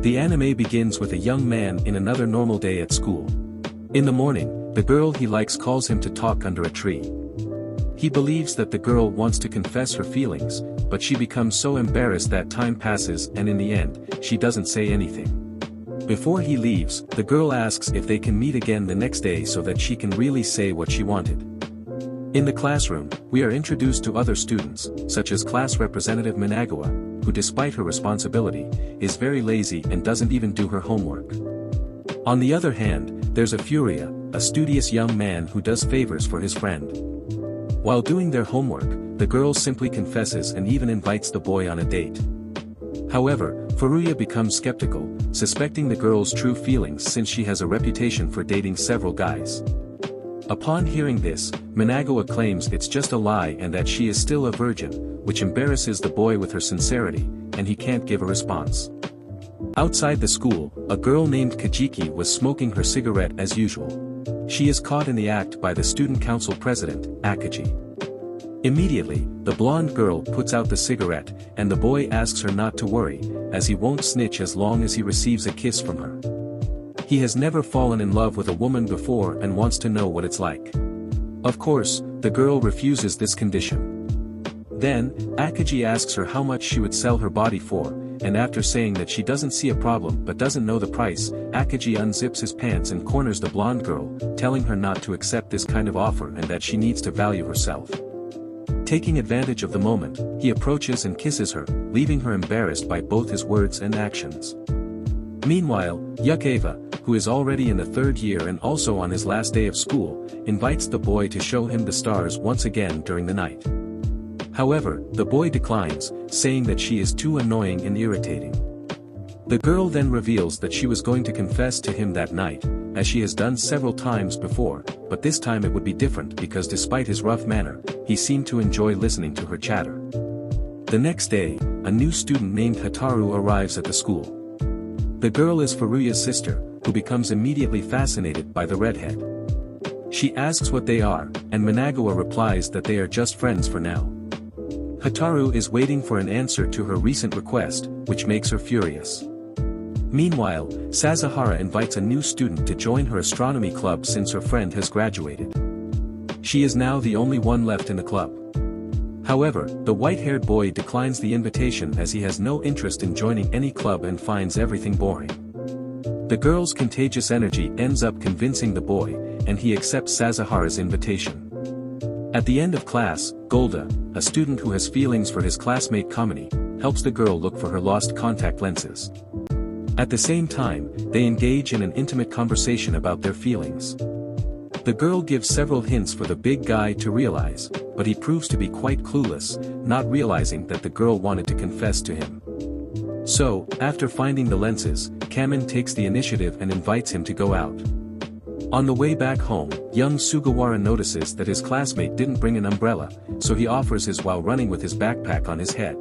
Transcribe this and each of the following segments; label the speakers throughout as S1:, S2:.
S1: The anime begins with a young man in another normal day at school. In the morning, the girl he likes calls him to talk under a tree. He believes that the girl wants to confess her feelings, but she becomes so embarrassed that time passes and in the end, she doesn't say anything. Before he leaves, the girl asks if they can meet again the next day so that she can really say what she wanted. In the classroom, we are introduced to other students, such as class representative Managawa, who despite her responsibility, is very lazy and doesn't even do her homework. On the other hand, there's a Furia, a studious young man who does favors for his friend. While doing their homework, the girl simply confesses and even invites the boy on a date. However, Furuya becomes skeptical, suspecting the girl's true feelings since she has a reputation for dating several guys. Upon hearing this, Managawa claims it's just a lie and that she is still a virgin, which embarrasses the boy with her sincerity, and he can't give a response. Outside the school, a girl named Kajiki was smoking her cigarette as usual. She is caught in the act by the student council president, Akaji. Immediately, the blonde girl puts out the cigarette, and the boy asks her not to worry, as he won't snitch as long as he receives a kiss from her. He has never fallen in love with a woman before and wants to know what it's like. Of course, the girl refuses this condition. Then, Akaji asks her how much she would sell her body for, and after saying that she doesn't see a problem but doesn't know the price, Akaji unzips his pants and corners the blonde girl, telling her not to accept this kind of offer and that she needs to value herself. Taking advantage of the moment, he approaches and kisses her, leaving her embarrassed by both his words and actions. Meanwhile, Yukeva, who is already in the third year and also on his last day of school, invites the boy to show him the stars once again during the night. However, the boy declines, saying that she is too annoying and irritating. The girl then reveals that she was going to confess to him that night, as she has done several times before, but this time it would be different because despite his rough manner, he seemed to enjoy listening to her chatter. The next day, a new student named Hataru arrives at the school. The girl is Furuya's sister, who becomes immediately fascinated by the redhead. She asks what they are, and Managawa replies that they are just friends for now. Hataru is waiting for an answer to her recent request, which makes her furious. Meanwhile, Sazahara invites a new student to join her astronomy club since her friend has graduated. She is now the only one left in the club. However, the white-haired boy declines the invitation as he has no interest in joining any club and finds everything boring. The girl's contagious energy ends up convincing the boy, and he accepts Sazahara's invitation. At the end of class, Golda, a student who has feelings for his classmate Kamini, helps the girl look for her lost contact lenses. At the same time, they engage in an intimate conversation about their feelings. The girl gives several hints for the big guy to realize, but he proves to be quite clueless, not realizing that the girl wanted to confess to him. So, after finding the lenses, Kamen takes the initiative and invites him to go out. On the way back home, young Sugawara notices that his classmate didn't bring an umbrella, so he offers his while running with his backpack on his head.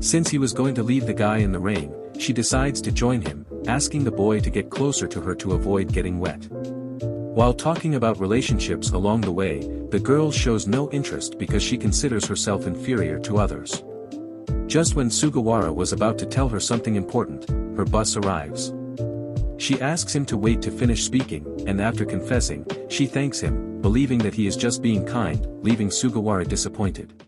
S1: Since he was going to leave the guy in the rain, she decides to join him, asking the boy to get closer to her to avoid getting wet. While talking about relationships along the way, the girl shows no interest because she considers herself inferior to others. Just when Sugawara was about to tell her something important, her bus arrives. She asks him to wait to finish speaking, and after confessing, she thanks him, believing that he is just being kind, leaving Sugawara disappointed.